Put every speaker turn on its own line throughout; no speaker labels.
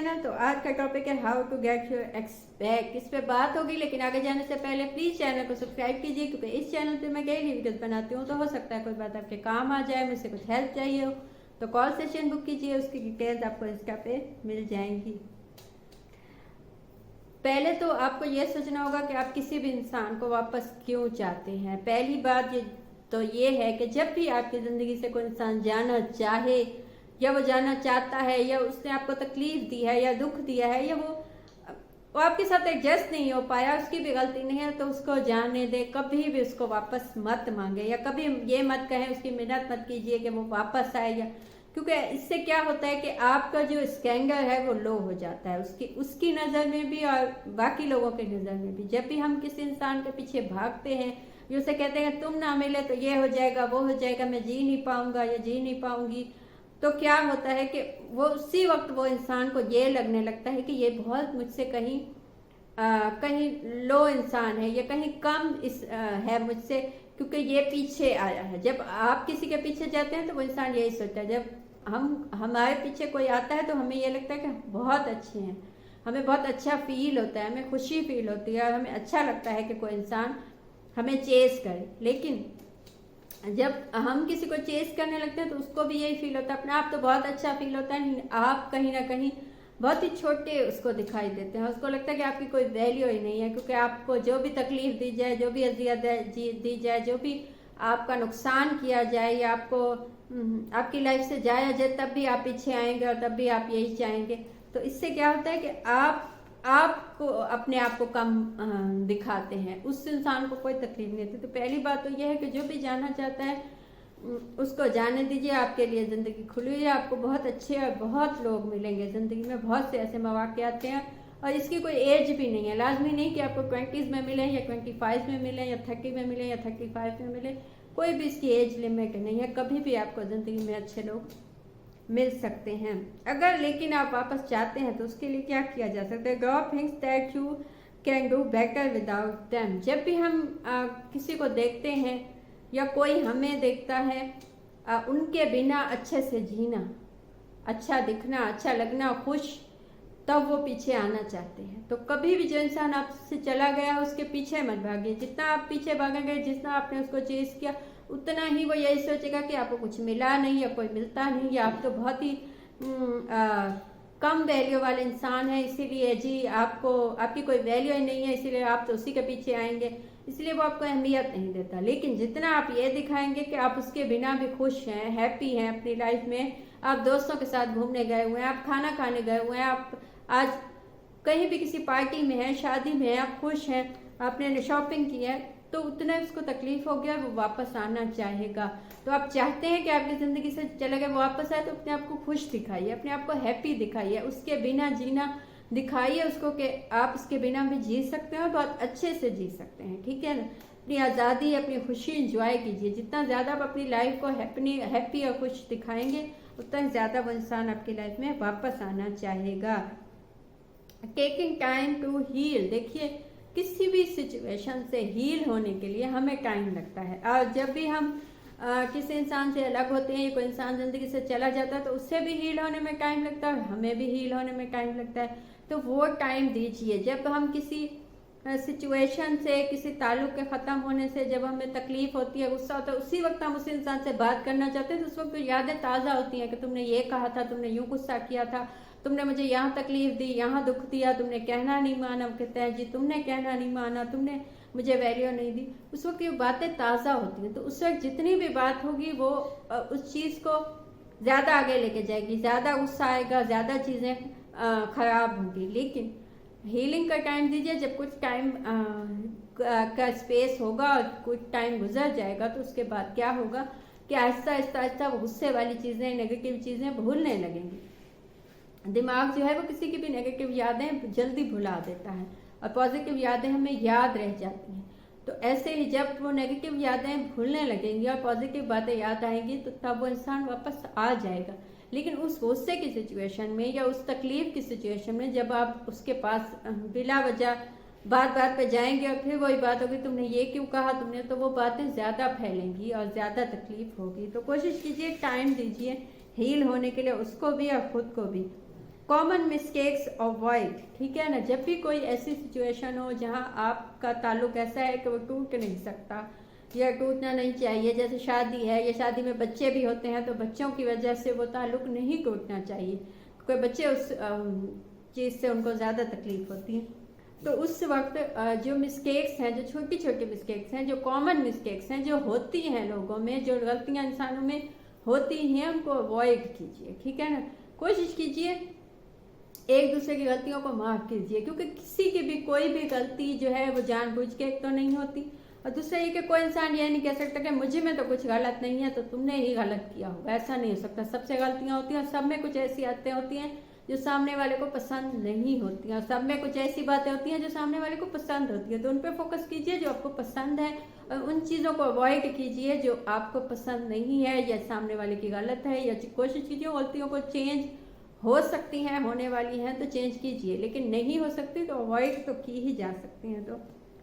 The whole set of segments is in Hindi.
चैनल। तो आज का टॉपिक है how to get your ex back. इस पे बात होगी, लेकिन आगे जाने से पहले प्लीज चैनल को सब्सक्राइब कीजिए, क्योंकि इस चैनल पे मैं डेली वीडियोस बनाती हूँ। तो हो सकता है कोई बात आपके काम आ जाए, मुझसे कुछ हेल्प चाहिए हो तो कॉल सेशन बुक कीजिए, उसकी डिटेल्स आपको इंस्टा पे मिल जाएंगी। पहले तो आपको ये सोचना होगा कि आप किसी भी इंसान को वापस क्यों चाहते हैं। पहली बात ये है कि जब भी आपकी ज़िंदगी से कोई इंसान जाना चाहे, या वो जाना चाहता है, या उसने आपको तकलीफ दी है या दुख दिया है, या वो आपके साथ एडजस्ट नहीं हो पाया, उसकी भी गलती नहीं है, तो उसको जाने दे। कभी भी उसको वापस मत मांगे, या कभी ये मत कहें, उसकी मिन्नत मत कीजिए कि वो वापस आए, या क्योंकि इससे क्या होता है कि आपका जो स्टैंडर्ड है वो लो हो जाता है, उसकी नज़र में भी और बाकी लोगों की नज़र में भी। जब भी हम किसी इंसान के पीछे भागते हैं, जो उसे कहते हैं तुम ना मिले तो ये हो जाएगा, वो हो जाएगा, मैं जी नहीं पाऊंगा या जी नहीं पाऊंगी, तो क्या होता है कि वो उसी वक्त वो इंसान को ये लगने लगता है कि ये बहुत मुझसे कहीं लो इंसान है, या कहीं कम है मुझसे, क्योंकि ये पीछे आया है। जब आप किसी के पीछे जाते हैं तो वो इंसान यही सोचता है। जब हमारे पीछे कोई आता है तो हमें ये लगता है कि बहुत अच्छे हैं, हमें बहुत अच्छा फील होता है, हमें खुशी फील होती है, और हमें अच्छा लगता है कि कोई इंसान हमें चेस करे। लेकिन जब हम किसी को चेस करने लगते हैं तो उसको भी यही फील होता है, अपने आप तो बहुत अच्छा फील होता है, आप कहीं ना कहीं बहुत ही छोटे उसको दिखाई देते हैं। उसको लगता है कि आपकी कोई वैल्यू ही नहीं है, क्योंकि आपको जो भी तकलीफ दी जाए, जो भी अजियत दी जाए, जो भी आपका नुकसान किया जाए, या आपकी लाइफ से जाया जाए, तब भी आप पीछे आएंगे और तब भी आप यही चाहेंगे। तो इससे क्या होता है कि आपको अपने आप को कम दिखाते हैं, उस इंसान को कोई तकलीफ नहीं होती। तो पहली बात तो यह है कि जो भी जाना चाहता है उसको जाने दीजिए। आपके लिए ज़िंदगी खुली हुई है, आपको बहुत अच्छे और बहुत लोग मिलेंगे ज़िंदगी में, बहुत से ऐसे मौके आते हैं, और इसकी कोई एज भी नहीं है। लाजमी नहीं कि आपको 20s में मिले, या 25 में मिले, या 30 में मिले, या 35 में मिले, कोई भी इसकी एज लिमिट नहीं है। कभी भी आपको ज़िंदगी में अच्छे लोग मिल सकते हैं। अगर लेकिन आप वापस चाहते हैं तो उसके लिए क्या किया जा सकता है? गो things that you can do better without them. जब भी हम किसी को देखते हैं या कोई हमें देखता है, उनके बिना अच्छे से जीना, अच्छा दिखना, अच्छा लगना, खुश, तब वो पीछे आना चाहते हैं। तो कभी भी जो इंसान आपसे चला गया उसके पीछे मत भागिए। जितना आप पीछे भागेंगे, जितना आपने उसको चेस किया, उतना ही वो यही सोचेगा कि आपको कुछ मिला नहीं, या कोई मिलता नहीं, या आप तो बहुत ही कम वैल्यू वाले इंसान है, इसीलिए जी आपकी कोई वैल्यू ही नहीं है, इसीलिए आप तो उसी के पीछे आएंगे, इसलिए वो आपको अहमियत नहीं देता। लेकिन जितना आप ये दिखाएंगे कि आप उसके बिना भी खुश हैं, हैप्पी हैं अपनी लाइफ में, आप दोस्तों के साथ घूमने गए हुए हैं, आप खाना खाने गए हुए हैं, आप आज कहीं भी किसी पार्टी में हैं, शादी में हैं, आप खुश हैं, आपने शॉपिंग की है, तो उतना उसको तकलीफ हो गया, वो वापस आना चाहेगा। तो आप चाहते हैं कि आपकी ज़िंदगी से चला गया वो वापस आए, तो अपने आप को खुश दिखाइए, अपने आप को हैप्पी दिखाइए, उसके बिना जीना दिखाइए उसको कि आप उसके बिना भी जी सकते हैं और बहुत अच्छे से जी सकते हैं। ठीक है ना? अपनी आज़ादी, अपनी खुशी इंजॉय कीजिए। जितना ज़्यादा आप अपनी लाइफ को हैप्पी और खुश दिखाएंगे, उतना ज़्यादा वो इंसान आपकी लाइफ में वापस आना चाहेगा। Taking time to heal. देखिए, किसी भी सिचुएशन से हील होने के लिए हमें टाइम लगता है, और जब भी हम किसी इंसान से अलग होते हैं, कोई इंसान ज़िंदगी से चला जाता है, तो उससे भी हील होने में टाइम लगता है, हमें भी हील होने में टाइम लगता है। तो वो टाइम दीजिए। जब हम किसी सिचुएशन से, किसी ताल्लुक़ के ख़त्म होने से जब हमें तकलीफ़ होती है, गुस्सा होता है, उसी वक्त हम उस इंसान से बात करना चाहते हैं, तो उस वक्त तो यादें ताज़ा होती हैं कि तुमने ये कहा था, तुमने यूँ गुस्सा किया था, तुमने मुझे यहाँ तकलीफ दी, यहाँ दुख दिया, तुमने कहना नहीं माना। कहते हैं जी तुमने कहना नहीं माना, तुमने मुझे वैल्यू नहीं दी। उस वक्त ये बातें ताज़ा होती हैं, तो उस वक्त जितनी भी बात होगी वो उस चीज़ को ज़्यादा आगे लेके जाएगी, ज़्यादा गुस्सा आएगा, ज़्यादा चीज़ें ख़राब होंगी। लेकिन हीलिंग का टाइम दीजिए। जब कुछ टाइम का स्पेस होगा और कुछ टाइम गुजर जाएगा, तो उसके बाद क्या होगा कि आहिस्ता आहिस्ता आहिस्ता वो गुस्से वाली चीज़ें, नेगेटिव चीज़ें भूलने लगेंगी। दिमाग जो है वो किसी की भी नेगेटिव यादें जल्दी भुला देता है, और पॉजिटिव यादें हमें याद रह जाती हैं। तो ऐसे ही जब वो नेगेटिव यादें भूलने लगेंगी और पॉजिटिव बातें याद आएंगी, तो तब वो इंसान वापस आ जाएगा। लेकिन उस गुस्से की सिचुएशन में, या उस तकलीफ की सिचुएशन में, जब आप उसके पास बिला वजह बात पे जाएंगे और फिर वही बात होगी तुमने ये क्यों कहा तुमने, तो वो बातें ज़्यादा फैलेंगी और ज़्यादा तकलीफ होगी। तो कोशिश कीजिए, टाइम दीजिए हील होने के लिए, उसको भी और ख़ुद को भी। कॉमन मिस्टेक्स अवॉइड, ठीक है ना। जब भी कोई ऐसी सिचुएशन हो जहां आपका ताल्लुक ऐसा है कि वो टूट नहीं सकता या टूटना नहीं चाहिए, जैसे शादी है या शादी में बच्चे भी होते हैं, तो बच्चों की वजह से वो ताल्लुक नहीं टूटना चाहिए। कोई बच्चे उस चीज़ से उनको ज़्यादा तकलीफ होती है, तो उस वक्त जो मिस्टेक्स हैं, जो छोटी छोटी मिस्टेक्स हैं, जो कॉमन मिस्टेक्स हैं, जो होती हैं लोगों में, जो गलतियां इंसानों में होती हैं, उनको अवॉइड कीजिए, ठीक है ना। कोशिश कीजिए एक दूसरे की गलतियों को माफ कीजिए, क्योंकि किसी की भी कोई भी गलती जो है वो जानबूझ के एक तो नहीं होती, और दूसरा ये कि कोई इंसान ये नहीं कह सकता कि मुझे में तो कुछ गलत नहीं है तो तुमने ही गलत किया होगा, ऐसा नहीं हो सकता। सबसे गलतियां होती हैं और सब में कुछ ऐसी आदतें होती हैं जो सामने वाले को पसंद नहीं होती हैं, और सब में कुछ ऐसी बातें होती हैं जो सामने वाले को पसंद होती है। तो उन पर फोकस कीजिए जो आपको पसंद है, और उन चीज़ों को अवॉइड कीजिए जो आपको पसंद नहीं है या सामने वाले की गलत है। या कोशिश कीजिए गलतियों को चेंज हो सकती हैं, होने वाली हैं तो चेंज कीजिए, लेकिन नहीं हो सकती तो अवॉइड तो की ही जा सकती हैं। तो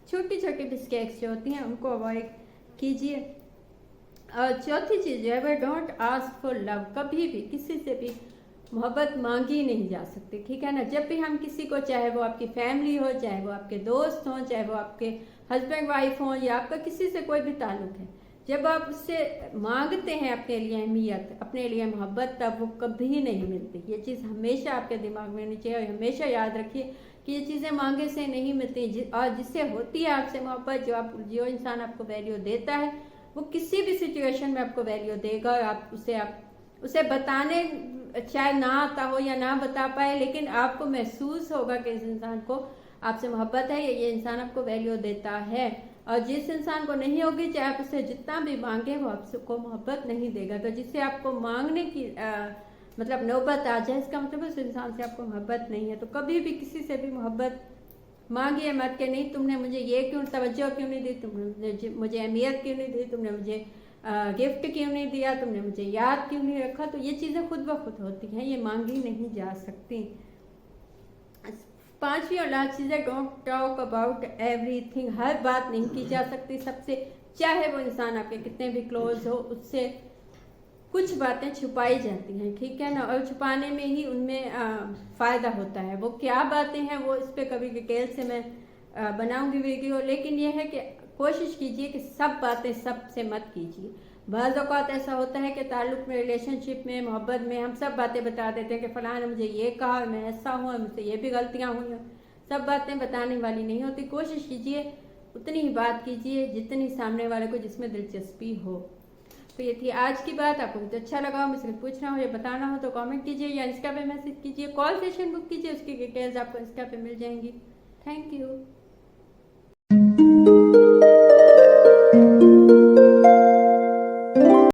छोटी छोटी मिस्टेक्स जो होती हैं उनको अवॉइड कीजिए। और चौथी चीज़ जो है वह डोंट आस्क फॉर लव, कभी भी किसी से भी मोहब्बत मांगी नहीं जा सकती, ठीक है ना। जब भी हम किसी को, चाहे वो आपकी फैमिली हो, चाहे वो आपके दोस्त हों, चाहे वो आपके हस्बैंड वाइफ हों, या आपका किसी से कोई भी ताल्लुक है, जब आप उससे मांगते हैं अपने लिए अहमियत, अपने लिए मोहब्बत, तब वो कभी नहीं मिलती। ये चीज़ हमेशा आपके दिमाग में होनी चाहिए, और हमेशा याद रखिए कि ये चीज़ें मांगे से नहीं मिलती। और जिससे होती है आपसे मोहब्बत, जो इंसान आपको वैल्यू देता है, वो किसी भी सिचुएशन में आपको वैल्यू देगा। और आप उसे बताने चाहे ना आता हो या ना बता पाए, लेकिन आपको महसूस होगा कि इस इंसान को आपसे मोहब्बत है, या ये इंसान आपको वैल्यू देता है। और जिस इंसान को नहीं होगी, चाहे आप उसे जितना भी मांगे, वो आपको मोहब्बत नहीं देगा। तो जिससे आपको मांगने की मतलब नौबत आ जाए, इसका मतलब उस इंसान से आपको मोहब्बत नहीं है। तो कभी भी किसी से भी मोहब्बत मांगिए मत कि नहीं तुमने मुझे ये क्यों तवज्जो क्यों नहीं दी, तुमने मुझे अहमियत क्यों नहीं दी, तुमने मुझे गिफ्ट क्यों नहीं दिया, तुमने मुझे याद क्यों नहीं रखा। तो ये चीज़ें खुद ब खुद होती हैं, ये मांगी नहीं जा सकती। पांचवी और लास्ट चीज़ है डोंट टॉक अबाउट एवरीथिंग, हर बात नहीं की जा सकती सबसे, चाहे वो इंसान आपके कितने भी क्लोज हो, उससे कुछ बातें छुपाई जाती हैं, ठीक है ना। और छुपाने में ही उनमें फ़ायदा होता है। वो क्या बातें हैं वो इस पर कभी डिटेल से मैं बनाऊंगी वीडियो, लेकिन यह है कि कोशिश कीजिए कि सब बातें सबसे मत कीजिए। बाज़ औक़ात ऐसा होता है कि ताल्लुक़ में, रिलेशनशिप में, मोहब्बत में हम सब बातें बता देते हैं कि फ़लाँ ने मुझे ये कहा, मैं ऐसा हूँ, मुझसे ये भी गलतियाँ हुई हैं। सब बातें बताने वाली नहीं होती। कोशिश कीजिए उतनी ही बात कीजिए जितनी सामने वाले को जिसमें दिलचस्पी हो। तो ये थी आज की बात। आपको कुछ अच्छा लगा हो, मुझसे पूछना हो या बताना हो तो कमेंट कीजिए या इंस्टा पे मैसेज कीजिए, कॉल सेशन बुक कीजिए, उसकी डिटेल्स आपको इंस्टा पे मिल जाएंगी। Thank you.